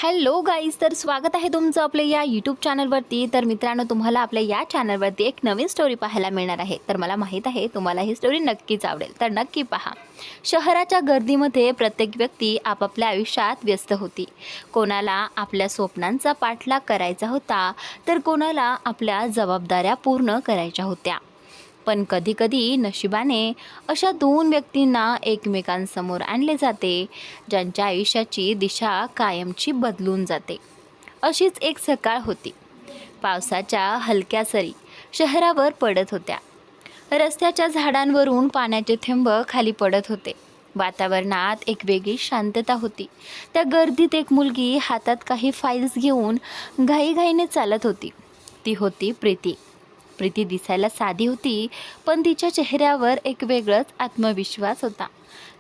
Hello guys, तर स्वागत आहे तुमचं आपल्या या यूट्यूब चॅनलवरती. तर मित्रांनो, तुम्हाला आपल्या या चॅनलवरती एक नवीन स्टोरी पाहायला मिळणार आहे. तर मला माहीत आहे तुम्हाला ही स्टोरी नक्कीच आवडेल, तर नक्की पहा. शहराच्या गर्दीमध्ये प्रत्येक व्यक्ती आपापल्या आयुष्यात व्यस्त होती. कोणाला आपल्या स्वप्नांचा पाठलाग करायचा होता, तर कोणाला आपल्या जबाबदाऱ्या पूर्ण करायच्या होत्या. पण कधीकधी नशिबाने अशा दोन व्यक्तींना एकमेकांसमोर आणले जाते, ज्यांच्या आयुष्याची दिशा कायमची बदलून जाते. अशीच एक सकाळ होती. पावसाच्या हलक्या सरी शहरावर पडत होत्या. रस्त्याच्या झाडांवरून पाण्याचे थेंब खाली पडत होते. वातावरणात एक वेगळी शांतता होती. त्या गर्दीत एक मुलगी हातात काही फाईल्स घेऊन घाईघाईने चालत होती. ती होती प्रीती. प्रीती दिसायला साधी होती, पण तिच्या चेहऱ्यावर एक वेगळाच आत्मविश्वास होता.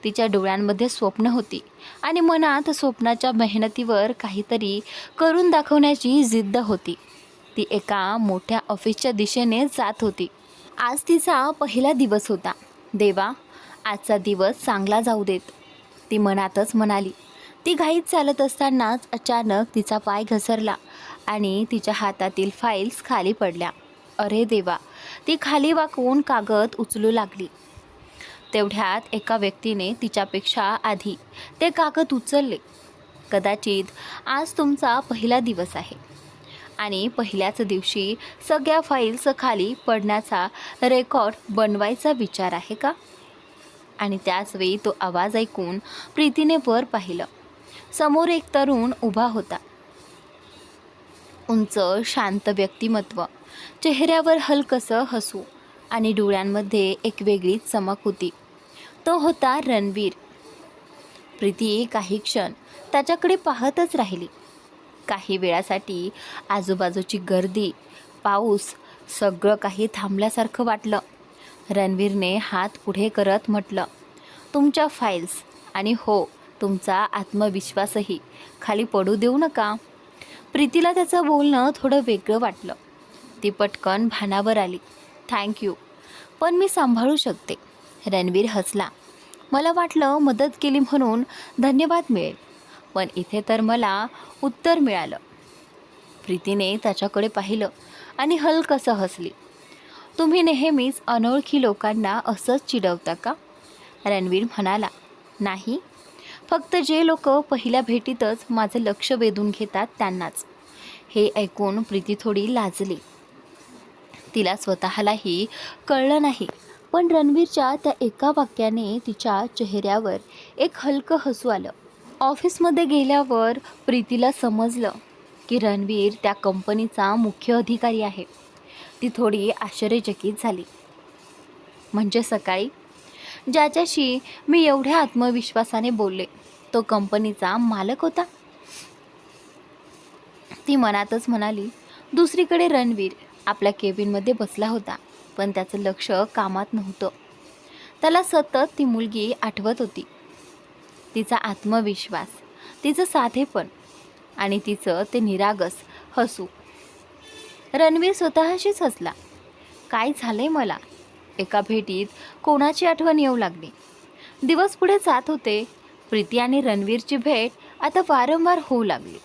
तिच्या डोळ्यांमध्ये स्वप्न होती आणि मनात स्वप्नाच्या मेहनतीवर काहीतरी करून दाखवण्याची जिद्द होती. ती एका मोठ्या ऑफिसच्या दिशेने जात होती. आज तिचा पहिला दिवस होता. देवा, आजचा दिवस चांगला जाऊ देत, ती मनातच म्हणाली. ती घाईत चालत असतानाच अचानक तिचा पाय घसरला आणि तिच्या हातातील फाईल्स खाली पडल्या. अरे देवा, ती खाली वाकवून कागद उचलू लागली. तेवढ्यात एका व्यक्तीने तिच्यापेक्षा आधी ते कागद उचलले. कदाचित आज तुमचा पहिला दिवस आहे आणि पहिल्याच दिवशी सगळ्या फाईल्स खाली पडण्याचा रेकॉर्ड बनवायचा विचार आहे का? आणि त्याचवेळी तो आवाज ऐकून प्रीतीने वर पाहिलं. समोर एक तरुण उभा होता. उंच, शांत व्यक्तिमत्व, चेहऱ्यावर हलकसं हसू आणि डोळ्यांमध्ये एक वेगळीच चमक होती. तो होता रणवीर. प्रीती काही क्षण त्याच्याकडे पाहतच राहिली. काही वेळासाठी आजूबाजूची गर्दी, पाऊस, सगळं काही थांबल्यासारखं वाटलं. रणवीरने हात पुढे करत म्हटलं, तुमच्या फाईल्स आणि हो, तुमचा आत्मविश्वासही खाली पडू देऊ नका. प्रीतीला त्याचं बोलणं थोडं वेगळं वाटलं. ती पटकन भानावर आली. थँक्यू, पण मी सांभाळू शकते. रणवीर हसला. मला वाटलं मदत केली म्हणून धन्यवाद मिळेल, पण इथे तर मला उत्तर मिळालं. प्रीतीने त्याच्याकडे पाहिलं आणि हलकसं हसली. तुम्ही नेहमीच अनोळखी लोकांना असंच चिडवता का? रणवीर म्हणाला. नाही, फक्त जे लोक पहिल्या भेटीतच माझं लक्ष वेधून घेतात त्यांनाच. हे ऐकून प्रीती थोडी लाजली. तिला स्वतःलाही कळलं नाही, पण रणवीरच्या त्या एका वाक्याने तिच्या चेहऱ्यावर एक हलकं हसू आलं. ऑफिसमध्ये गेल्यावर प्रीतीला समजलं की रणवीर त्या कंपनीचा मुख्य अधिकारी आहे. ती थोडी आश्चर्यचकित झाली. म्हणजे सकाळी ज्याच्याशी मी एवढ्या आत्मविश्वासाने बोलले, तो कंपनीचा मालक होता? ती मनातच म्हणाली. दुसरीकडे रणवीर आपल्या केबिनमध्ये बसला होता, पण त्याचं लक्ष कामात नव्हतं. त्याला सतत ती मुलगी आठवत होती. तिचा आत्मविश्वास, तिचं साधेपण आणि तिचं ते निरागस हसू. रणवीर स्वतःशीच हसला. काय झालंय मला? एका भेटीत कोणाची आठवण येऊ लागली. दिवस पुढे जात होते. प्रीती आणि रणवीरची भेट आता वारंवार होऊ लागली.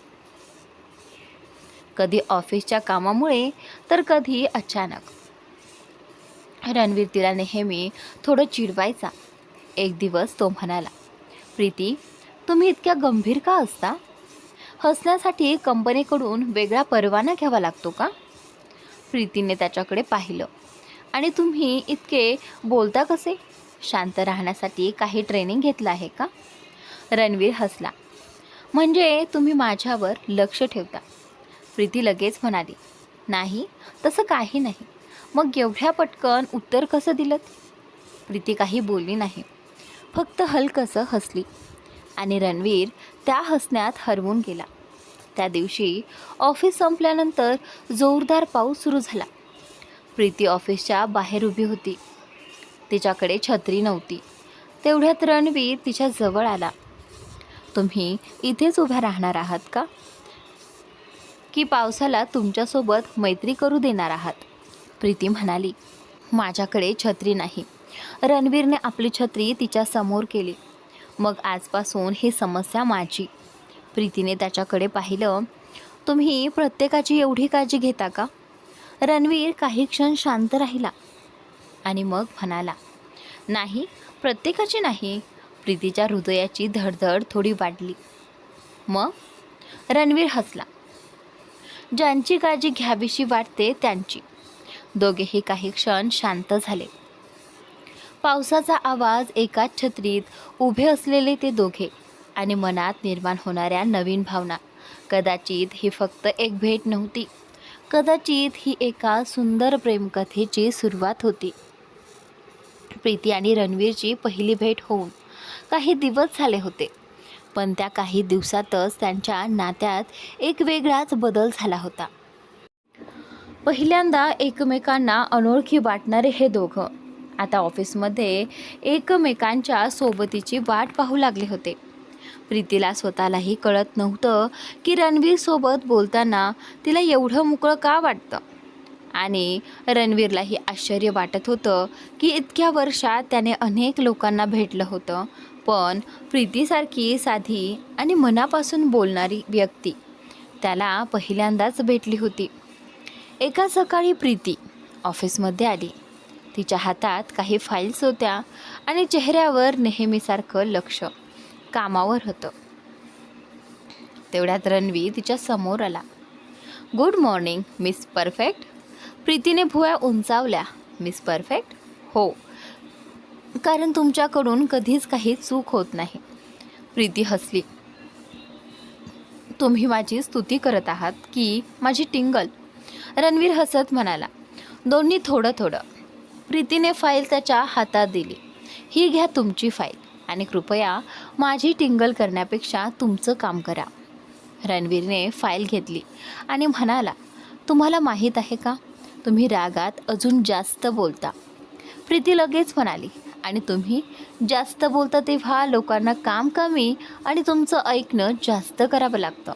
कधी ऑफिसच्या कामामुळे, तर कधी अचानक. रणवीर तिला नेहमी थोडं चिडवायचा. एक दिवस तो म्हणाला, प्रीती, तुम्ही इतक्या गंभीर का असता? हसण्यासाठी कंपनीकडून वेगळा परवाना घ्यावा लागतो का? प्रीतीने त्याच्याकडे पाहिलं. आणि तुम्ही इतके बोलता कसे? शांत राहण्यासाठी काही ट्रेनिंग घेतलं आहे का? रणवीर हसला. म्हणजे तुम्ही माझ्यावर लक्ष ठेवता? प्रीती लगेच म्हणाली, नाही, तसं काही नाही. मग एवढ्या पटकन उत्तर कसं दिलं? प्रीती काही बोलली नाही, फक्त हलकसं हसली आणि रणवीर त्या हसण्यात हरवून गेला. त्या दिवशी ऑफिस संपल्यानंतर जोरदार पाऊस सुरू झाला. प्रीती ऑफिसच्या बाहेर उभी होती. तिच्याकडे छत्री नव्हती. तेवढ्यात रणवीर तिच्या जवळ आला. तुम्ही इथेच उभ्या राहणार आहात का, की पावसाला तुमच्यासोबत मैत्री करू देणार आहात? प्रीती म्हणाली. माझ्याकडे छत्री नाही. रणवीरने आपली छत्री तिच्या समोर केली. मग आजपासून ही समस्या माझी. प्रीतीने त्याच्याकडे पाहिलं. तुम्ही प्रत्येकाची एवढी काळजी घेता का? रणवीर काही क्षण शांत राहिला आणि मग म्हणाला, नाही, प्रत्येकाची नाही. प्रीतीच्या हृदयाची धडधड थोडी वाढली. मग? रणवीर हसला. ज्यांची काळजी घ्यावीशी वाटते त्यांची. दोघेही काही क्षण शांत झाले. पावसाचा आवाज, एकाच छत्रीत उभे असलेले ते दोघे आणि मनात निर्माण होणाऱ्या नवीन भावना. कदाचित ही फक्त एक भेट नव्हती. कदाचित ही एका सुंदर प्रेमकथेची सुरुवात होती. प्रीती आणि रणवीरची पहिली भेट होऊन काही दिवस झाले होते, पण त्या काही दिवसातच त्यांच्या नात्यात एक वेगळाच बदल झाला होता. पहिल्यांदा एकमेकांना अनोळखी वाटणारे हे दोघं आता ऑफिसमध्ये एकमेकांच्या सोबतीची वाट पाहू लागले होते. प्रीतीला स्वतःलाही कळत नव्हतं की रणवीरसोबत बोलताना तिला एवढं मोकळं का वाटतं, आणि रणवीरलाही आश्चर्य वाटत होतं की इतक्या वर्षात त्याने अनेक लोकांना भेटलं होतं, पण प्रीतीसारखी साधी आणि मनापासून बोलणारी व्यक्ती त्याला पहिल्यांदाच भेटली होती. एका सकाळी प्रीती ऑफिसमध्ये आली. तिच्या हातात काही फाईल्स होत्या आणि चेहऱ्यावर नेहमीसारखं लक्ष कामावर होतं. तेवढ्यात रणवीर तिच्या समोर आला. Good morning miss perfect. प्रीतीने भुवया उंचावल्या. Miss perfect? हो, कारण तुमच्याकडून कधीच काही चूक होत नाही. प्रीती हसली. तुम्ही माझी स्तुती करत आहात की माझी टिंगल? रणवीर हसत म्हणाला. दोन्ही थोडं थोडं. प्रीतीने फाईल त्याच्या हातात दिली. ही घ्या तुमची फाईल आणि कृपया माझी टिंगल करण्यापेक्षा तुमचं काम करा. रणवीरने फाईल घेतली आणि म्हणाला, तुम्हाला माहीत आहे का, तुम्ही रागात अजून जास्त बोलता. प्रीती लगेच म्हणाली, आणि तुम्ही जास्त बोलता तेव्हा लोकांना काम कमी आणि तुमचं ऐकणं जास्त करावं लागतं.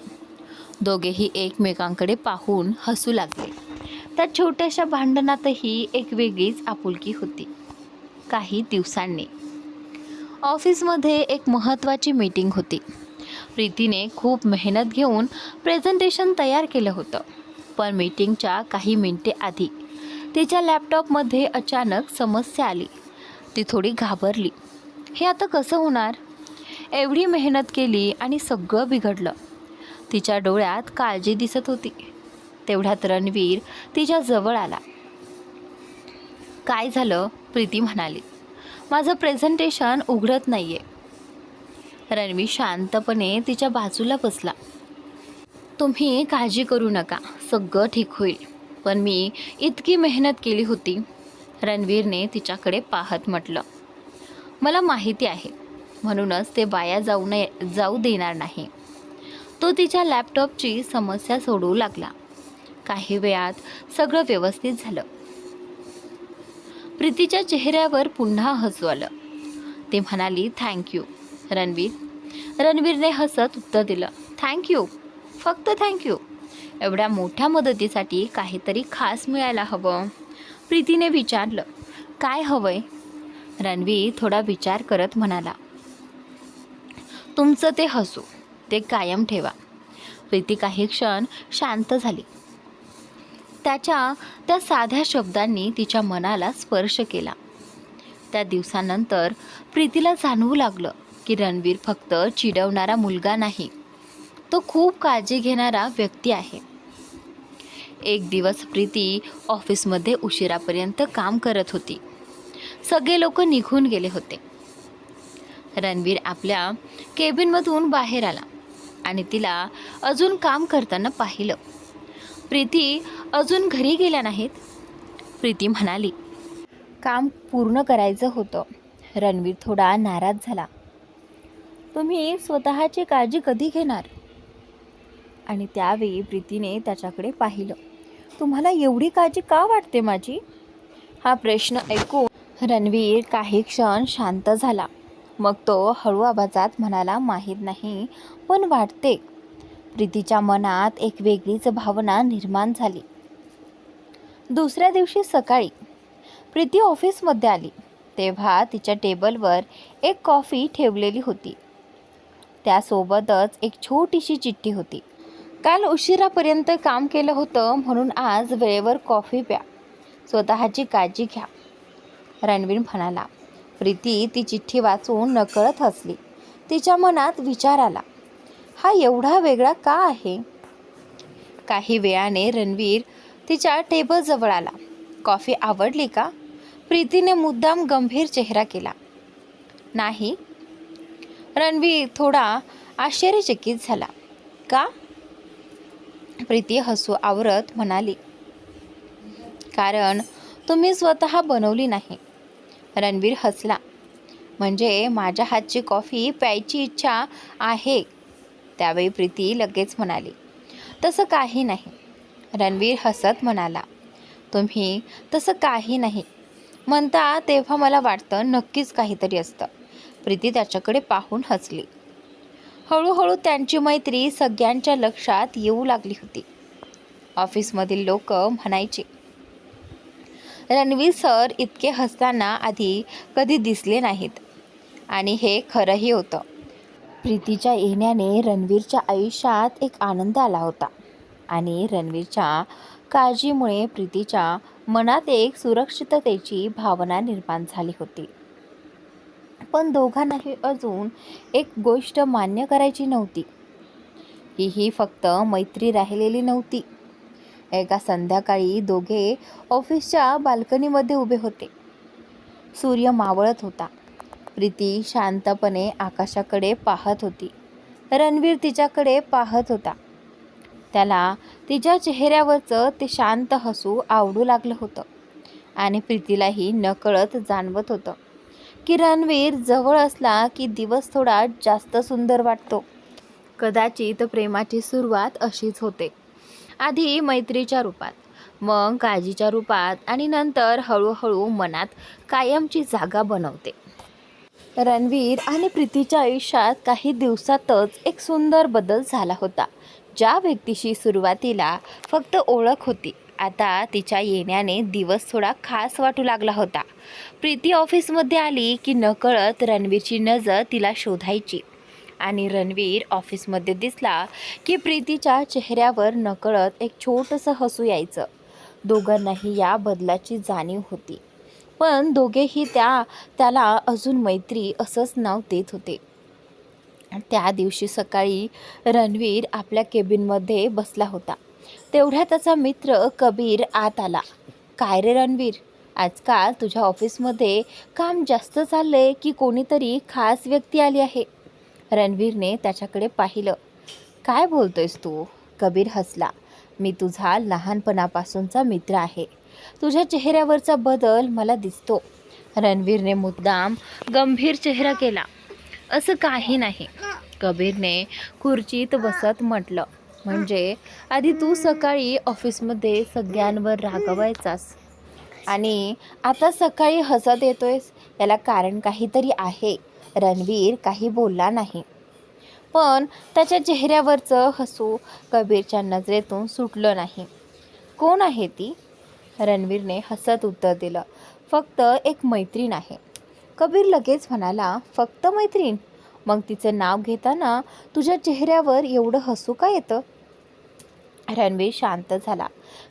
दोघेही एकमेकांकडे पाहून हसू लागले. त्या छोट्याशा भांडणातही एक वेगळीच आपुलकी होती. काही दिवसांनी ऑफिसमध्ये एक महत्त्वाची मीटिंग होती. प्रीतीने खूप मेहनत घेऊन प्रेझेंटेशन तयार केलं होतं, पण मीटिंगच्या काही मिनिटे आधी तिच्या लॅपटॉपमध्ये अचानक समस्या आली. ती थोडी घाबरली. हे आता कसं होणार? एवढी मेहनत केली आणि सगळं बिघडलं. तिच्या डोळ्यात काळजी दिसत होती. तेवढ्यात रणवीर तिच्या जवळ आला. काय झालं? प्रीती म्हणाली. माझं प्रेझेंटेशन उघडत नाही आहे. रणवीर शांतपणे तिच्या बाजूला बसला. तुम्ही काळजी करू नका, सगळं ठीक होईल. पण मी इतकी मेहनत केली होती. रणवीरने तिच्याकडे पाहत म्हटलं. मला माहिती आहे, म्हणूनच ते वाया जाऊ देणार नाही. तो तिच्या लॅपटॉपची समस्या सोडवू लागला. काही वेळात सगळं व्यवस्थित झालं. प्रीतीच्या चेहऱ्यावर पुन्हा हसू आलं. ती म्हणाली, थँक्यू रणवीर. रणवीरने हसत उत्तर दिलं, थँक्यू, फक्त थँक्यू. एवढ्या मोठ्या मदतीसाठी काहीतरी खास मिळायला हवं. प्रीतीने विचारलं, काय हवंय? रणवीर थोडा विचार करत म्हणाला, तुमचं ते हसू, ते कायम ठेवा. प्रीती काही क्षण शांत झाली. त्याच्या त्या साध्या शब्दांनी तिच्या मनाला स्पर्श केला. त्या दिवसानंतर प्रीतीला जाणवू लागलं की रणवीर फक्त चिडवणारा मुलगा नाही, तो खूप काळजी घेणारा व्यक्ती आहे. एक दिवस प्रीती ऑफिसमध्ये उशिरापर्यंत काम करत होती. सगळे लोक निघून गेले होते. रणवीर आपल्या केबिनमधून बाहेर आला आणि तिला अजून काम करताना पाहिलं. प्रीती अजून घरी गेल्या नाहीत. प्रीती म्हणाली, काम पूर्ण करायचं होतं. रणवीर थोडा नाराज झाला. तुम्ही स्वतःची काळजी कधी घेणार? आणि त्यावेळी प्रीतीने त्याच्याकडे पाहिलं. तुम्हाला एवढी काळजी का वाटते माझी? हा प्रश्न ऐकून रणवीर काही क्षण शांत झाला. मग तो हळू आवाजात म्हणाला, माहीत नाही, पण वाटते. प्रीतीच्या मनात एक वेगळीच भावना निर्माण झाली. दुसऱ्या दिवशी सकाळी प्रीती ऑफिसमध्ये आली तेव्हा तिच्या टेबलवर एक कॉफी ठेवलेली होती. त्यासोबतच एक छोटीशी चिठ्ठी होती. काल उशिरापर्यंत काम केलं होतं म्हणून आज वेळेवर कॉफी प्या, स्वतःची काळजी घ्या, रणवीर म्हणाला. प्रीती ती चिठ्ठी वाचून नकळत हसली. तिच्या मनात विचार आला, हा एवढा वेगळा का आहे? काही वेळाने रणवीर तिच्या टेबलजवळ आला. कॉफी आवडली का? प्रीतीने मुद्दाम गंभीर चेहरा केला. नाही. रणवीर थोडा आश्चर्यचकित झाला. का? प्रीती हसू आवरत म्हणाली, कारण तुम्ही स्वतः बनवली नाही. रणवीर हसला. म्हणजे माझ्या हातची कॉफी प्यायची इच्छा आहे? त्यावेळी प्रीती लगेच म्हणाली, तसं काही नाही. रणवीर हसत म्हणाला, तुम्ही तसं काही नाही म्हणता तेव्हा मला वाटतं नक्कीच काहीतरी असतं. प्रीती त्याच्याकडे पाहून हसली. हळूहळू त्यांची मैत्री सगळ्यांच्या लक्षात येऊ लागली होती. ऑफिसमधील लोक म्हणायचे, रणवीर सर इतके हसताना आधी कधी दिसले नाहीत. आणि हे खरंही होतं. प्रीतीच्या येण्याने रणवीरच्या आयुष्यात एक आनंद आला होता आणि रणवीरच्या काळजीमुळे प्रीतीच्या मनात एक सुरक्षिततेची भावना निर्माण झाली होती. पण दोघांनाही अजून एक गोष्ट मान्य करायची नव्हती. ही फक्त मैत्री राहिलेली नव्हती. एका संध्याकाळी दोघे ऑफिसच्या बाल्कनीमध्ये उभे होते. सूर्य मावळत होता. प्रीती शांतपणे आकाशाकडे पाहत होती. रणवीर तिच्याकडे पाहत होता. त्याला तिच्या चेहऱ्यावरचं ते शांत हसू आवडू लागलं होतं आणि प्रीतीलाही नकळत जाणवत होतं की रणवीर जवळ असला की दिवस थोडा जास्त सुंदर वाटतो. कदाचित प्रेमाची सुरुवात अशीच होते. आधी मैत्रीच्या रूपात, मग काळजीच्या रूपात आणि नंतर हळूहळू मनात कायमची जागा बनवते. रणवीर आणि प्रीतीच्या आयुष्यात काही दिवसातच एक सुंदर बदल झाला होता. ज्या व्यक्तीशी सुरुवातीला फक्त ओळख होती, आता तिच्या येण्याने दिवस थोडा खास वाटू लागला होता. प्रीती ऑफिसमध्ये आली की नकळत रणवीरची नजर तिला शोधायची आणि रणवीर ऑफिसमध्ये दिसला की प्रीतीच्या चेहऱ्यावर नकळत एक छोटंसं हसू यायचं. दोघांनाही या बदलाची जाणीव होती, पण दोघेही त्याला अजून मैत्री असंच नाव देत होते. त्या दिवशी सकाळी रणवीर आपल्या केबिनमध्ये बसला होता. तेवढ्या त्याचा मित्र कबीर आत आला. काय रे रणवीर, आजकाल तुझ्या ऑफिसमध्ये काम जास्त चाललंय की कोणीतरी खास व्यक्ती आली आहे? रणवीरने त्याच्याकडे पाहिलं. काय बोलतोयस तू? कबीर हसला. मी तुझा लहानपणापासूनचा मित्र आहे. तुझ्या चेहऱ्यावरचा बदल मला दिसतो. रणवीरने मुद्दाम गंभीर चेहरा केला. असं काही नाही, कबीरने खुर्चीत बसत म्हटलं. म्हणजे आधी तू सकाळी ऑफिसमध्ये सगळ्यांवर रागवायचास आणि आता सकाळी हसत येतोयस, याला कारण काहीतरी आहे. रणवीर काही बोलला नाही, पण त्याच्या चेहऱ्यावरचं हसू कबीरच्या नजरेतून सुटलं नाही. कोण आहे ती? रणवीरने हसत उत्तर दिलं. फक्त एक मैत्रीण आहे. कबीर लगेच म्हणाला, फक्त मैत्रीण? मग तिचं नाव घेताना तुझ्या चेहऱ्यावर एवढं हसू का येतं? रणवीर शांत झाला,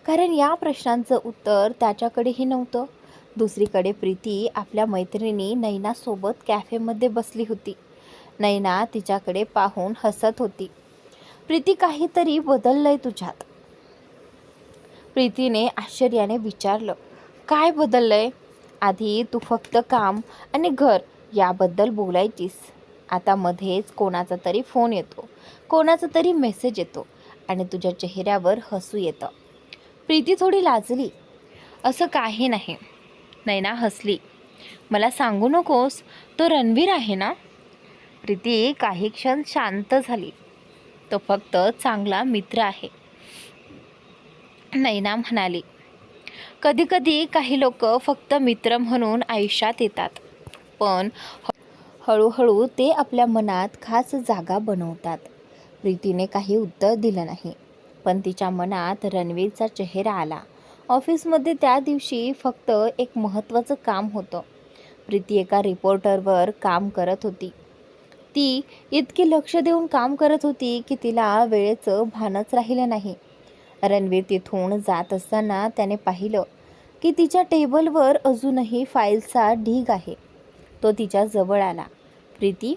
कारण या प्रश्नांचं उत्तर त्याच्याकडेही नव्हतं. दुसरीकडे प्रीती आपल्या मैत्रिणी नैनासोबत कॅफेमध्ये बसली होती. नैना तिच्याकडे पाहून हसत होती. प्रीती, काहीतरी बदललंय तुझ्यात. प्रीतीने आश्चर्याने विचारलं. काय बदललंय? आधी तू फक्त काम आणि घर याबद्दल बोलायचीस. आता मध्येच कोणाचा तरी फोन येतो, कोणाचा तरी मेसेज येतो आणि तुझ्या चेहऱ्यावर हसू येतं. प्रीती थोडी लाजली. असं काही नाही. नैना हसली. मला सांगू नकोस, तो रणवीर आहे ना? प्रीती काही क्षण शांत झाली. तो फक्त चांगला मित्र आहे, नैना म्हणाली. कधीकधी काही लोक फक्त मित्र म्हणून आयुष्यात येतात, पण हळूहळू ते आपल्या मनात खास जागा बनवतात. प्रीतीने काही उत्तर दिलं नाही, पण तिच्या मनात रणवीरचा चेहरा आला. ऑफिसमध्ये त्या दिवशी फक्त एक महत्त्वाचं काम होतं. प्रीती एका रिपोर्टरवर काम करत होती. ती इतकी लक्ष देऊन काम करत होती की तिला वेळेचं भानच राहिलं नाही. रणवीर तिथून जात असताना त्याने पाहिलं की तिच्या टेबलवर अजूनही फाईलचा ढीग आहे. तो तिच्या जवळ आला. प्रीती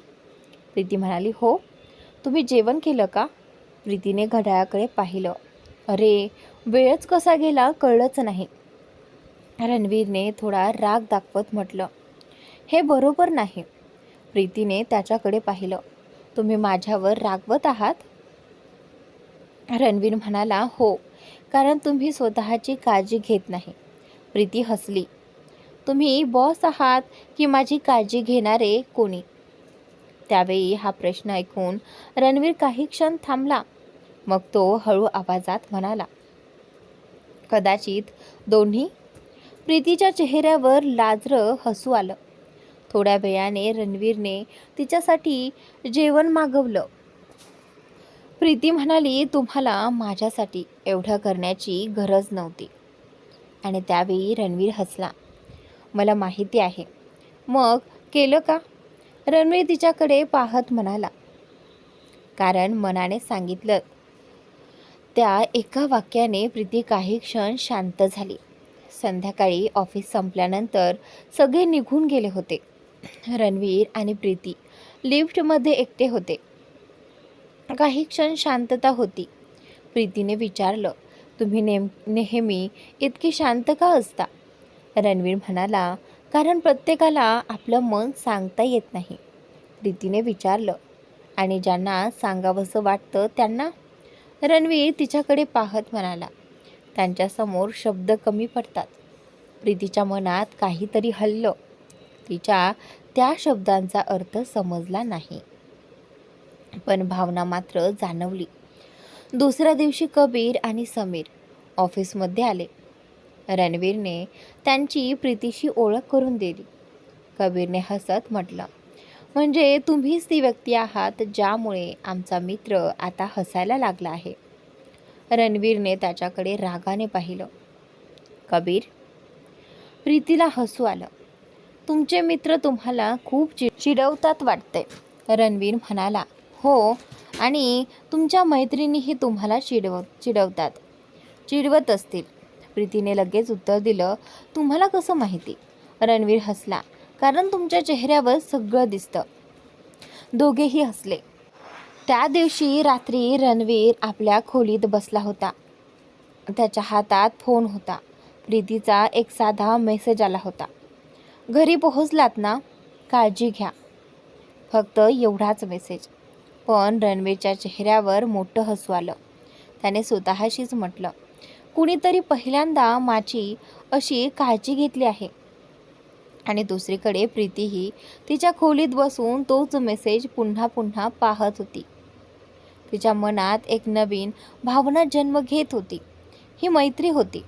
प्रीती म्हणाली, हो, तुम्ही जेवण केलं का? प्रीतीने घड्याळाकडे पाहिलं. अरे, वेळच कसा गेला कळलंच नाही. रणवीरने थोडा राग दाखवत म्हटलं, हे बरोबर नाही. प्रीतीने त्याच्याकडे पाहिलं. तुम्ही माझ्यावर रागवत आहात? रणवीर म्हणाला, हो, कारण तुम्ही स्वतःची काळजी घेत नाही. प्रीती हसली. तुम्ही बॉस आहात की माझी काळजी घेणारे कोणी? त्यावेळी हा प्रश्न ऐकून रणवीर काही क्षण थांबला. मग तो हळू आवाजात म्हणाला, कदाचित दोन्ही. प्रीतीच्या चेहऱ्यावर लाजरं हसू आलं. थोड्या वेळाने रणवीरने तिच्यासाठी जेवण मागवलं. प्रीती म्हणाली, तुम्हाला माझ्यासाठी एवढं करण्याची गरज नव्हती. आणि त्यावेळी रणवीर हसला. मला माहिती आहे. मग केलं का? रणवीर तिच्याकडे पाहत म्हणाला, कारण मनाने सांगितलं. त्या एका वाक्याने प्रीती काही क्षण शांत झाली. संध्याकाळी ऑफिस संपल्यानंतर सगळे निघून गेले होते. रणवीर आणि प्रीती लिफ्टमध्ये एकटे होते. काही क्षण शांतता होती. प्रीतीने विचारलं, तुम्ही नेहमी इतकी शांत का असता? रणवीर म्हणाला, कारण प्रत्येकाला आपलं मन सांगता येत नाही. प्रीतीने विचारलं, आणि ज्यांना सांगावंसं वाटतं त्यांना? रणवीर तिच्याकडे पाहत म्हणाला, त्यांच्यासमोर शब्द कमी पडतात. प्रीतीच्या मनात काहीतरी हललं. तिच्या त्या शब्दांचा अर्थ समजला नाही, पण भावना मात्र जाणवली. दुसऱ्या दिवशी कबीर आणि समीर ऑफिसमध्ये आले. रणवीरने त्यांची प्रीतीशी ओळख करून दिली. कबीरने हसत म्हटलं, म्हणजे तुम्हीच ती व्यक्ती आहात ज्यामुळे आमचा मित्र आता हसायला लागला आहे. रणवीरने त्याच्याकडे रागाने पाहिलं. कबीर? प्रीतीला हसू आलं. तुमचे मित्र तुम्हाला खूप चिडवतात वाटते. रणवीर म्हणाला, हो, आणि तुमच्या मैत्रिणीही तुम्हाला चिडवतात. चिडवत असतील. प्रीतीने लगेच उत्तर दिलं, तुम्हाला कसं माहिती? रणवीर हसला, कारण तुमच्या चेहऱ्यावर सगळं दिसतं. दोघेही हसले. त्या दिवशी रात्री रणवीर आपल्या खोलीत बसला होता. त्याच्या हातात फोन होता. प्रीतीचा एक साधा मेसेज आला होता, घरी पोहोचलात ना? काळजी घ्या. फक्त एवढाच मेसेज. पण रणवीरच्या चेहऱ्यावर मोठं हसू आलं. त्याने स्वतःशीच म्हटलं, कुणीतरी पहिल्यांदा माझी अशी काळजी घेतली आहे. आणि दुसरीकडे प्रीतीही तिच्या खोलीत बसून तोच मेसेज पुन्हा पुन्हा पाहत होती. तिच्या मनात एक नवीन भावना जन्म घेत होती. ही मैत्री होती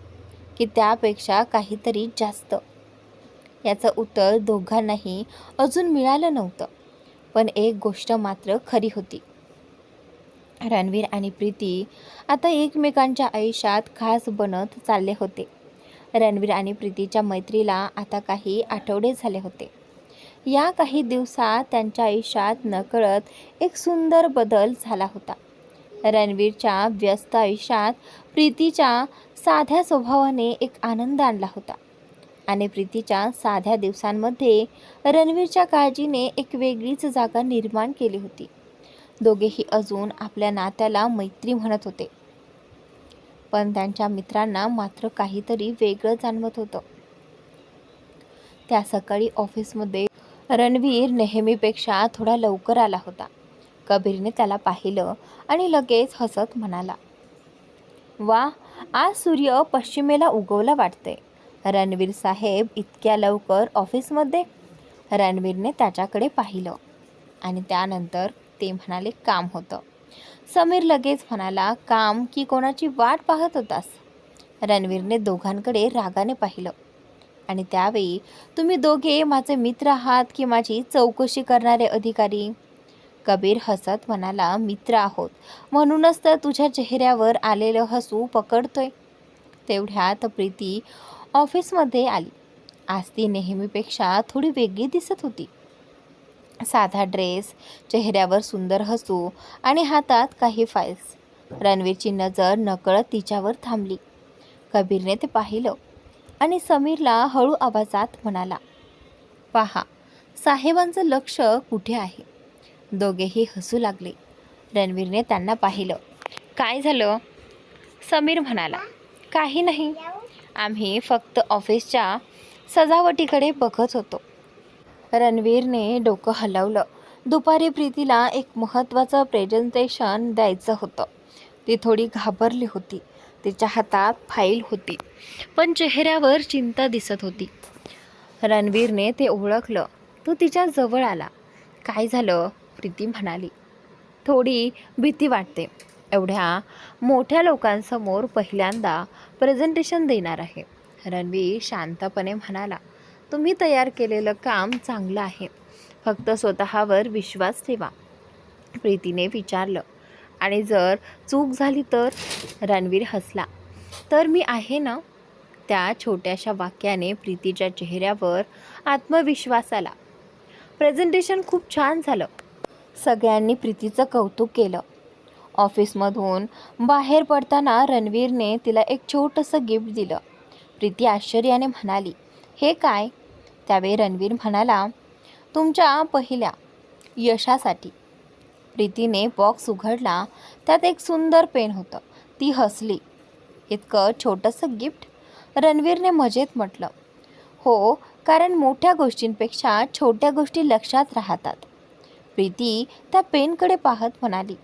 की त्यापेक्षा काहीतरी जास्त? याचं उत्तर दोघांनाही अजून मिळालं नव्हतं. पण एक गोष्ट मात्र खरी होती. रणवीर आणि प्रीती आता एकमेकांच्या आयुष्यात खास बनत चालले होते. रणवीर आणि प्रीतीच्या मैत्रीला आता काही आठवडे झाले होते. या काही दिवसात त्यांच्या आयुष्यात नकळत एक सुंदर बदल झाला होता. रणवीरच्या व्यस्त आयुष्यात प्रीतीच्या साध्या स्वभावाने एक आनंद आणला होता. आणि प्रीतीच्या साध्या दिवसांमध्ये रणवीरच्या काळजीने एक वेगळीच जागा निर्माण केली होती. दोघेही अजून आपल्या नात्याला मैत्री म्हणत होते, पण त्यांच्या मित्रांना मात्र काहीतरी वेगळं जाणवत होतं. त्या सकाळी ऑफिसमध्ये रणवीर नेहमीपेक्षा थोडा लवकर आला होता. कबीरने त्याला पाहिलं आणि लगेच हसत म्हणाला, वा, आज सूर्य पश्चिमेला उगवला वाटते. रणवीर साहेब इतक्या लवकर ऑफिसमध्ये? रणवीरने त्याच्याकडे पाहिलं आणि त्यानंतर ते म्हणाले, काम होतं. समीर लगेच म्हणाला, काम की कोणाची वाट पाहत होतास? रणवीरने दोघांकडे रागाने पाहिलं. आणि त्यावेळी तुम्ही दोघे माझे मित्र आहात की माझी चौकशी करणारे अधिकारी? कबीर हसत म्हणाला, मित्र आहोत म्हणूनच तर तुझ्या चेहऱ्यावर आलेलं हसू पकडतोय. तेवढ्यात प्रीती ऑफिसमध्ये आली. आज ती नेहमीपेक्षा थोडी वेगळी दिसत होती. साधा ड्रेस, चेहऱ्यावर सुंदर हसू आणि हातात काही फाईल्स. रणवीरची नजर नकळत तिच्यावर थांबली. कबीरने ते पाहिलं आणि समीरला हळू आवाजात म्हणाला, पहा, साहेबांचं लक्ष कुठे आहे. दोघेही हसू लागले. रणवीरने त्यांना पाहिलं. काय झालं? समीर म्हणाला, काही नाही, आम्ही फक्त ऑफिसच्या सजावटीकडे बघत होतो. रणवीरने डोकं हलवलं. दुपारी प्रीतीला एक महत्त्वाचं प्रेझेंटेशन द्यायचं होतं. ती थोडी घाबरली होती. तिच्या हातात फाईल होती, पण चेहऱ्यावर चिंता दिसत होती. रणवीरने ते ओळखलं. तो तिच्या जवळ आला. काय झालं? प्रीती म्हणाली, थोडी भीती वाटते. एवढ्या मोठ्या लोकांसमोर पहिल्यांदा प्रेझेंटेशन देणार आहे. रणवीर शांतपणे म्हणाला, तुम्ही तयार केलेलं काम चांगलं आहे, फक्त स्वतःवर विश्वास ठेवा. प्रीतीने विचारलं, आणि जर चूक झाली तर? रणवीर हसला, तर मी आहे ना. त्या छोट्याशा वाक्याने प्रीतीच्या चेहऱ्यावर आत्मविश्वास आला. प्रेझेंटेशन खूप छान झालं. सगळ्यांनी प्रीतीचं कौतुक केलं. ऑफिसमधून बाहेर पडताना रणवीरने तिला एक छोटंसं गिफ्ट दिलं. प्रीती आश्चर्याने म्हणाली, हे काय? त्यावेळी रणवीर म्हणाला, तुमच्या पहिल्या यशासाठी. प्रीतीने बॉक्स उघडला. त्यात एक सुंदर पेन होतं. ती हसली. इतकं छोटंसं गिफ्ट? रणवीरने मजेत म्हटलं, हो, कारण मोठ्या गोष्टींपेक्षा छोट्या गोष्टी लक्षात राहतात. प्रीती त्या पेनकडे पाहत म्हणाली,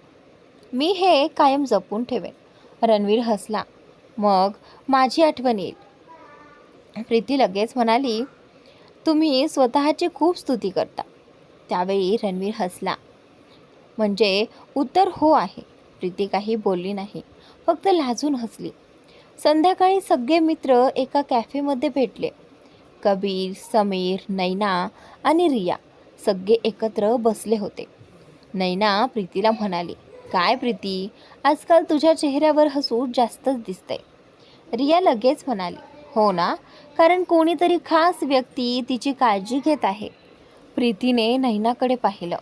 मी हे कायम जपून ठेवेन. रणवीर हसला, मग माझी आठवण येईल. प्रीती लगेच म्हणाली, तुम्ही स्वतःची खूप स्तुती करता. त्यावेळी रणवीर हसला. म्हणजे उत्तर हो आहे. प्रीती काही बोलली नाही, फक्त लाजून हसली. संध्याकाळी सगळे मित्र एका कॅफेमध्ये भेटले. कबीर, समीर, नैना आणि रिया सगळे एकत्र बसले होते. नैना प्रीतीला म्हणाली, काय प्रीती, आजकाल तुझ्या चेहऱ्यावर हसू जास्तच दिसतंय. रिया लगेच म्हणाली, हो ना, कारण कोणीतरी खास व्यक्ती तिची काळजी घेत आहे. प्रीतीने नैनाकडे पाहिलं.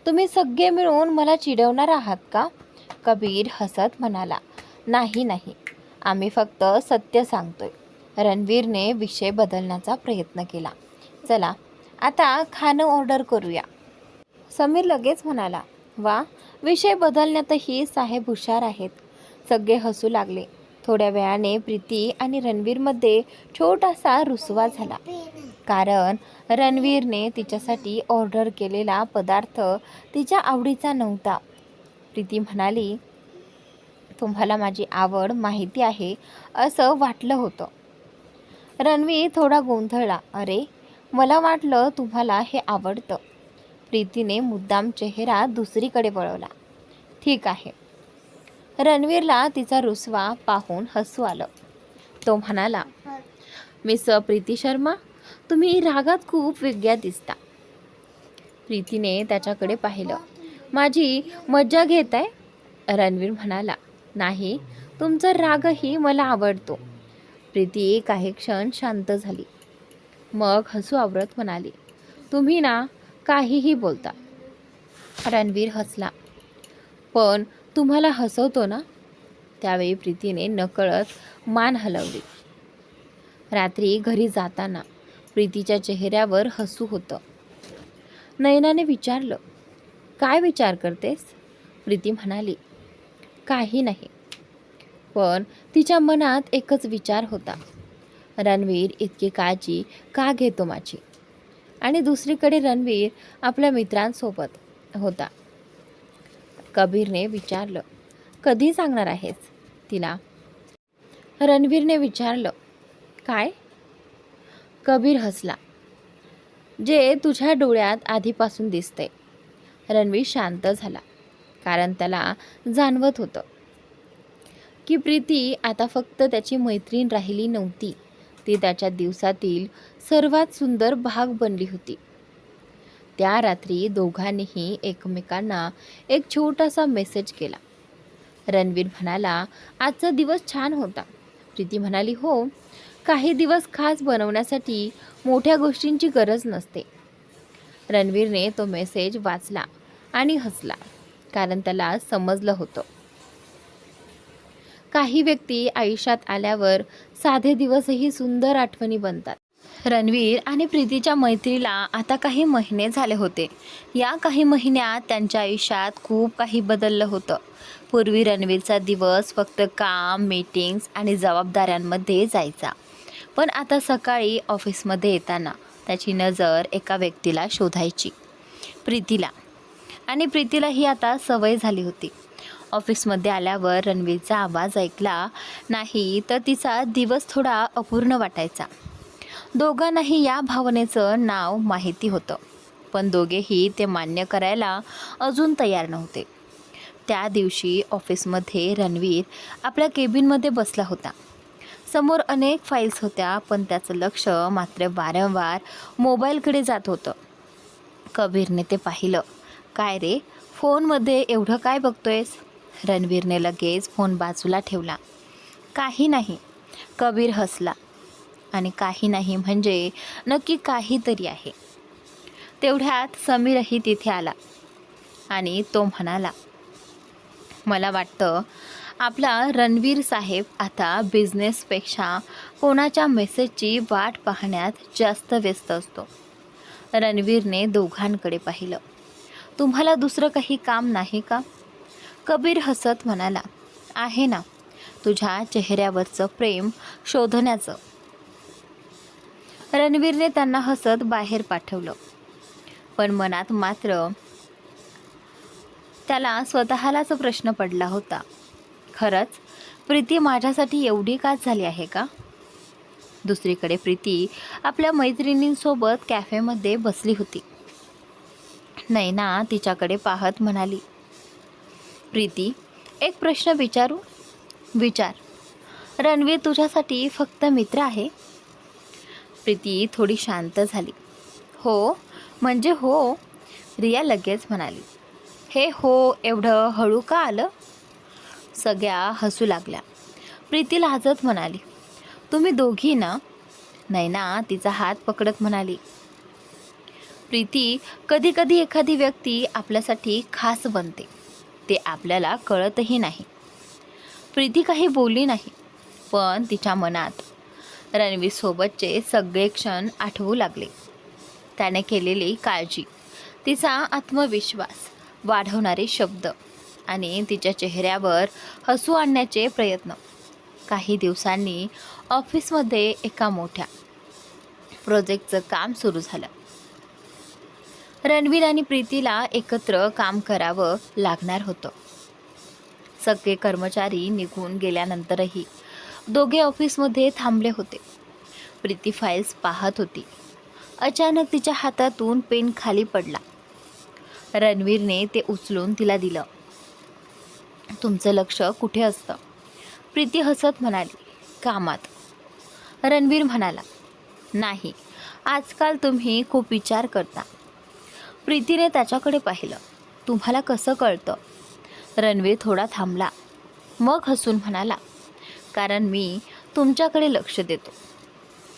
तुम्ही सगळे मिळून मला चिडवणार आहात का? कबीर हसत म्हणाला, नाही नाही, आम्ही फक्त सत्य सांगतोय. रणवीरने विषय बदलण्याचा प्रयत्न केला. चला आता खाणं ऑर्डर करूया. समीर लगेच म्हणाला, वा, विषय बदलण्यातही साहेब हुशार आहेत. सगळे हसू लागले. थोड्या वेळाने प्रीती आणि रणवीरमध्ये छोटासा रुसवा झाला, कारण रणवीरने तिच्यासाठी ऑर्डर केलेला पदार्थ तिच्या आवडीचा नव्हता. प्रीती म्हणाली, तुम्हाला माझी आवड माहिती आहे असं वाटलं होतं. रणवीर थोडा गोंधळला, अरे, मला वाटलं तुम्हाला हे आवडतं. प्रीतीने मुद्दाम चेहरा दुसरीकडे वळवला. ठीक आहे. रणवीरला तिचा रुसवा पाहून हसू आलं. तो म्हणाला, मिस प्रीती शर्मा, तुम्ही रागात खूप वेगळ्या दिसता. प्रीतीने त्याच्याकडे पाहिलं. माझी मज्जा घेत आहे? रणवीर म्हणाला, नाही, तुमचा रागही मला आवडतो. प्रीती काही क्षण शांत झाली. मग हसू आवरत म्हणाली, तुम्ही ना काहीही बोलता. रणवीर हसला, पण तुम्हाला हसवतो ना? त्यावेळी प्रीतीने नकळत मान हलवली. रात्री घरी जाताना प्रीतीच्या चेहऱ्यावर हसू होतं. नयनाने विचारलं, काय विचार करतेस? प्रीती म्हणाली, काही नाही. पण तिच्या मनात एकच विचार होता, रणवीर इतकी काळजी का घेतो माझी? आणि दुसरीकडे रणवीर आपल्या मित्रांसोबत होता. कबीरने विचारलं, कधी सांगणार आहेस तिला? रणवीरने विचारलं, काय? कबीर हसला, जे तुझ्या डोळ्यात आधीपासून दिसते. रणवीर शांत झाला, कारण त्याला जाणवत होतं की प्रीती आता फक्त त्याची मैत्रीण राहिली नव्हती, ती त्याच्या दिवसातील सर्वात सुंदर भाग बनली होती. त्या रात्री दोघांनीही एकमेकांना एक छोटासा मेसेज केला. रणवीर म्हणाला, आजचा दिवस छान होता. प्रीती म्हणाली, हो, काही दिवस खास बनवण्यासाठी मोठ्या गोष्टींची गरज नसते. रणवीरने तो मेसेज वाचला आणि हसला, कारण त्याला समजलं होतं काही व्यक्ती आयुष्यात आल्यावर साधे दिवसही सुंदर आठवणी बनतात. रणवीर आणि प्रीतीच्या मैत्रीला आता काही महिने झाले होते. या काही महिन्यात त्यांच्या आयुष्यात खूप काही बदललं होतं. पूर्वी रणवीरचा दिवस फक्त काम, मीटिंग्स आणि जबाबदाऱ्यांमध्ये जायचा. पण आता सकाळी ऑफिसमध्ये येताना त्याची नजर एका व्यक्तीला शोधायची, प्रीतीला. आणि प्रीतीला ही आता सवय झाली होती. ऑफिसमध्ये आल्यावर रणवीरचा आवाज ऐकला नाही तर तिचा दिवस थोडा अपूर्ण वाटायचा. दोघांनाही या भावनेचं नाव माहिती होतं, पण दोघेही ते मान्य करायला अजून तयार नव्हते. त्या दिवशी ऑफिसमध्ये रणवीर आपल्या केबिनमध्ये बसला होता. समोर अनेक फाईल्स होत्या, पण त्याचं लक्ष मात्र वारंवार मोबाईलकडे जात होतं. कबीरने ते पाहिलं. काय रे, फोनमध्ये एवढं काय बघतोयस? रणवीरने लगेच फोन बाजूला ठेवला. काही नाही. कबीर हसला. आणि काही नाही म्हणजे नक्की काहीतरी आहे. तेवढ्यात समीरही तिथे आला आणि तो म्हणाला, मला वाटतं आपला रणवीर साहेब आता बिझनेसपेक्षा कोणाच्या मेसेजची वाट पाहण्यात जास्त व्यस्त असतो. रणवीरने दोघांकडे पाहिलं. तुम्हाला दुसरं काही काम नाही का? कबीर हसत म्हणाला, आहे ना, तुझ्या चेहऱ्यावरचं प्रेम शोधण्याचं. रणवीरने त्यांना हसत बाहेर पाठवलं, पण मनात मात्र त्याला स्वतःलाच प्रश्न पडला होता. खरंच प्रीती माझ्यासाठी एवढी का झाली आहे का? दुसरीकडे प्रीती आपल्या मैत्रिणींसोबत कॅफेमध्ये बसली होती. नैना तिच्याकडे पाहत म्हणाली, प्रीती, एक प्रश्न विचारू? विचार. रणवीर तुझ्यासाठी फक्त मित्र आहे? प्रीती थोडी शांत झाली. हो म्हणजे हो, रिया लगेच म्हणाली. हे हो एवढं हळू का आलं? सगळ्या हसू लागल्या. प्रीती लाजत म्हणाली, तुम्ही दोघी ना? नैना तिचा हात पकडत म्हणाली, प्रीती, कधी कधी एखादी व्यक्ती आपल्यासाठी खास बनते, ते आपल्याला कळतही नाही. प्रीती काही बोलली नाही, पण तिच्या मनात रणवीरसोबतचे सगळे क्षण आठवू लागले. त्याने केलेली काळजी, तिचा आत्मविश्वास वाढवणारे शब्द आणि तिच्या चेहऱ्यावर हसू आणण्याचे प्रयत्न. काही दिवसांनी ऑफिसमध्ये एका मोठ्या प्रोजेक्टचं काम सुरू झालं. रणवीर आणि प्रीतीला एकत्र काम करावं लागणार होतं. सगळे कर्मचारी निघून गेल्यानंतरही दोघे ऑफिसमध्ये थांबले होते. प्रीती फाईल्स पाहत होती. अचानक तिच्या हातातून पेन खाली पडला. रणवीरने ते उचलून तिला दिलं. तुमचं लक्ष कुठे असतं? प्रीती हसत म्हणाली, कामात. रणवीर म्हणाला, नाही, आजकाल तुम्ही खूप विचार करता. प्रीतीने त्याच्याकडे पाहिलं. तुम्हाला कसं कळतं? रणवीर थोडा थांबला, मग हसून म्हणाला, कारण मी तुमच्याकडे लक्ष देतो.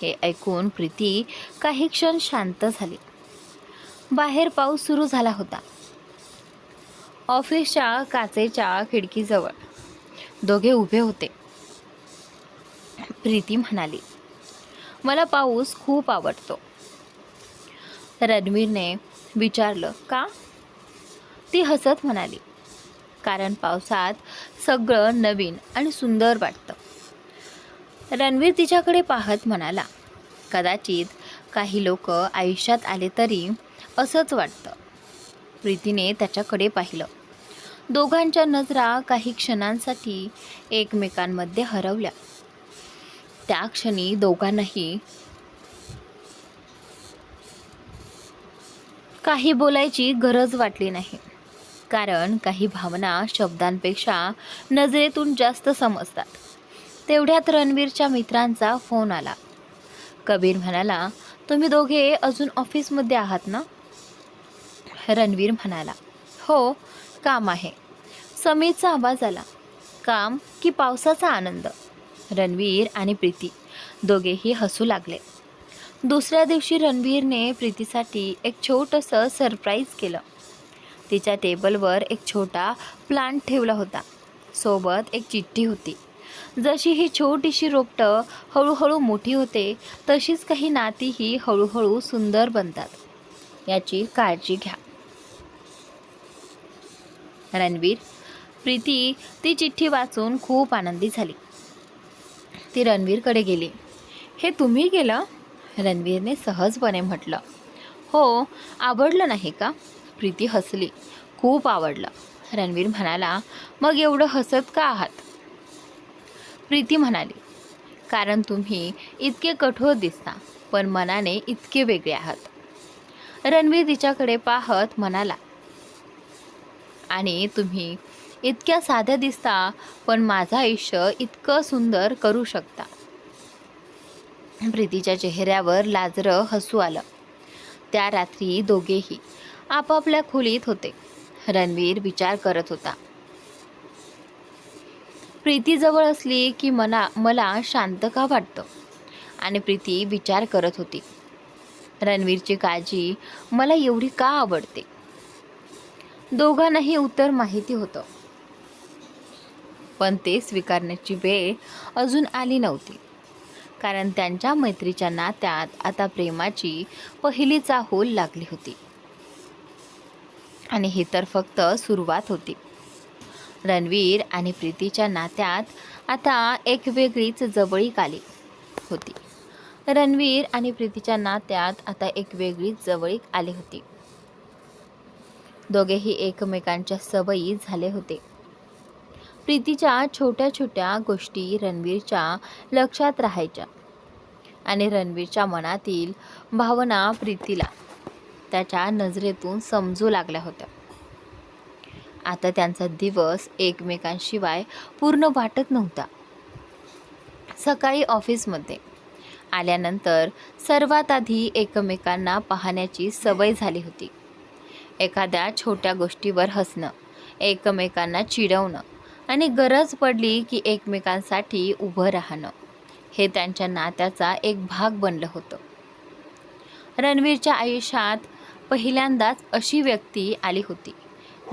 हे ऐकून प्रीती काही क्षण शांत झाली. बाहेर पाऊस सुरू झाला होता. ऑफिसच्या काचेच्या खिडकीजवळ दोघे उभे होते. प्रीती म्हणाली, मला पाऊस खूप आवडतो. रणवीरने विचारलं, का? ती हसत म्हणाली, कारण पावसात सगळं नवीन आणि सुंदर वाटतं. रणवीर तिच्याकडे पाहत म्हणाला, कदाचित काही लोक आयुष्यात आले तरी असंच वाटतं. प्रीतीने त्याच्याकडे पाहिलं. दोघांच्या नजरा काही क्षणांसाठी एकमेकांमध्ये हरवल्या. त्या क्षणी दोघांनाही काही बोलायची गरज वाटली नाही, कारण काही भावना शब्दांपेक्षा नजरेतून जास्त समजतात. तेवढ्यात रणवीरच्या मित्रांचा फोन आला. कबीर म्हणाला, तुम्ही दोघे अजून ऑफिसमध्ये आहात ना? रणवीर म्हणाला, हो, काम आहे. समीरचा आवाज आला, काम की पावसाचा आनंद? रणवीर आणि प्रीती दोघेही हसू लागले. दुसऱ्या दिवशी रणवीरने प्रीतीसाठी एक छोटंसं सरप्राईज केलं. तिच्या टेबलवर एक छोटा प्लांट ठेवला होता. सोबत एक चिठ्ठी होती. जशी ही छोटीशी रोपटं हळूहळू मोठी होते, तशीच काही नातीही हळूहळू सुंदर बनतात. याची काळजी घ्या. रणवीर. प्रीती ती चिठ्ठी वाचून खूप आनंदी झाली. ती रणवीरकडे गेली. हे तुम्ही केलं? रणवीरने सहजपणे म्हटलं. हो, आवडलं नाही का? प्रीती हसली. खूप आवडलं. रणवीर म्हणाला, मग एवढं हसत का आहात? प्रीती म्हणाली, कारण तुम्ही इतके कठोर दिसता, पण मनाने इतके वेगळे आहात. रणवीर तिच्याकडे पाहत म्हणाला, आणि तुम्ही इतक्या साध्या दिसता, पण माझं आयुष्य इतकं सुंदर करू शकता. प्रीतीच्या चेहऱ्यावर लाजरं हसू आलं. त्या रात्री दोघेही आपापल्या खोलीत होते. रणवीर विचार करत होता. प्रीती जवळ असली की मला शांत का वाटतं? आणि प्रीती विचार करत होती, रणवीरची काळजी मला एवढी का आवडते? दोघांनाही उत्तर माहिती होतं, पण ते स्वीकारण्याची वेळ अजून आली नव्हती. कारण त्यांच्या मैत्रीच्या नात्यात आता प्रेमाची पहिली चाहूल लागली होती. आणि ही तर फक्त सुरुवात होती. रणवीर आणि प्रीतीच्या नात्यात आता एक वेगळीच जवळीक आली होती. रणवीर आणि प्रीतीच्या नात्यात आता एक वेगळीच जवळीक आली होती. दोघेही एकमेकांच्या सवयी झाले होते. प्रीतीच्या छोट्या छोट्या गोष्टी रणवीरच्या लक्षात राहायच्या आणि रणवीरच्या मनातील भावना प्रीतीला त्याच्या नजरेतून समजू लागल्या होत्या. आता त्यांचा दिवस एकमेकांशिवाय पूर्ण वाटत नव्हता. सकाळी ऑफिसमध्ये आल्यानंतर सर्वात आधी एकमेकांना पाहण्याची सवय झाली होती. एखाद्या छोट्या गोष्टीवर हसणं, एकमेकांना चिडवणं आणि गरज पडली की एकमेकांसाठी उभं राहणं, हे त्यांच्या नात्याचा एक भाग बनलं होतं. रणवीरच्या आयुष्यात पहिल्यांदाच अशी व्यक्ती आली होती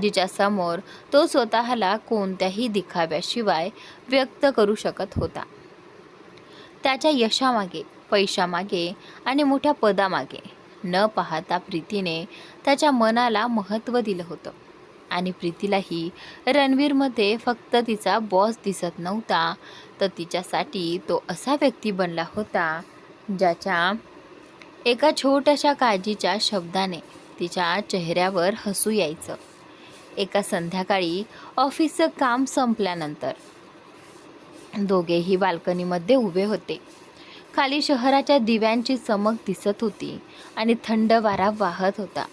जिच्यासमोर तो स्वतःला कोणत्याही दिखाव्याशिवाय व्यक्त करू शकत होता. त्याच्या यशामागे, पैशामागे आणि मोठ्या पदामागे न पाहता प्रीतीने त्याच्या मनाला महत्त्व दिलं होतं. आणि प्रीतीलाही रणवीरमध्ये फक्त तिचा बॉस दिसत नव्हता, तर तिच्यासाठी तो असा व्यक्ती बनला होता ज्याच्या एका छोट्याशा काळजीच्या शब्दाने तिच्या चेहऱ्यावर हसू यायचं. एका संध्याकाळी ऑफिसचं काम संपल्यानंतर दोघेही बाल्कनीमध्ये उभे होते. खाली शहराच्या दिव्यांची चमक दिसत होती आणि थंड वारा वाहत होता.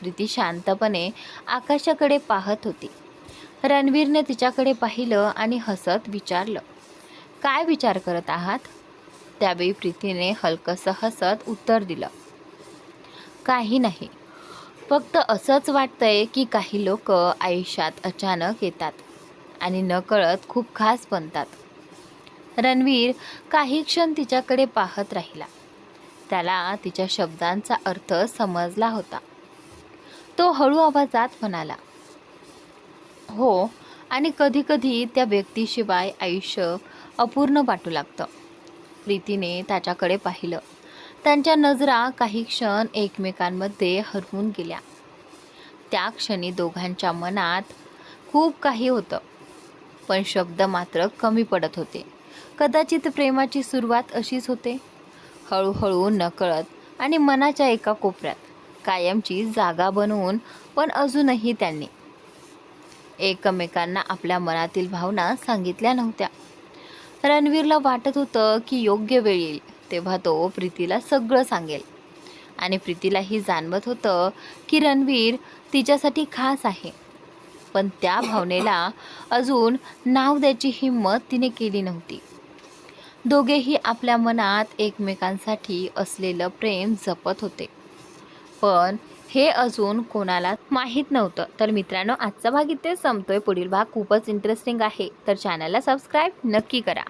प्रीती शांतपणे आकाशाकडे पाहत होती. रणवीरने तिच्याकडे पाहिलं आणि हसत विचारलं, काय विचार करत आहात? त्यावेळी प्रीतीने हलकंसं हसत उत्तर दिलं, काही नाही, फक्त असंच वाटतंय की काही लोक आयुष्यात अचानक येतात आणि नकळत खूप खास बनतात. रणवीर काही क्षण तिच्याकडे पाहत राहिला. त्याला तिच्या शब्दांचा अर्थ समजला होता. तो हळू आवाजात म्हणाला, हो, आणि कधीकधी त्या व्यक्तीशिवाय आयुष्य अपूर्ण वाटू लागतं. प्रीतीने त्याच्याकडे पाहिलं. त्यांच्या नजरा काही क्षण एकमेकांमध्ये हरवून गेल्या. त्या क्षणी दोघांच्या मनात खूप काही होतं, पण शब्द मात्र कमी पडत होते. कदाचित प्रेमाची सुरुवात अशीच होते, हळूहळू नकळत आणि मनाच्या एका कोपऱ्यात कायमची जागा बनवून. पण अजूनही त्यांनी एकमेकांना आपल्या मनातील भावना सांगितल्या नव्हत्या. रणवीरला वाटत होतं की योग्य वेळ येईल तेव्हा तो प्रीतीला सगळं सांगेल. आणि प्रीतीलाही जाणवत होतं की रणवीर तिच्यासाठी खास आहे, पण त्या भावनेला अजून नाव द्यायची हिंमत तिने केली नव्हती. दोघेही आपल्या मनात एकमेकांसाठी असलेलं प्रेम जपत होते, पण हे अजून कोणाला माहीत नव्हतं. तर मित्रांनो, आजचा भाग इथे संपतोय. पुढील भाग खूपच इंटरेस्टिंग आहे, तर चॅनलला सबस्क्राईब नक्की करा.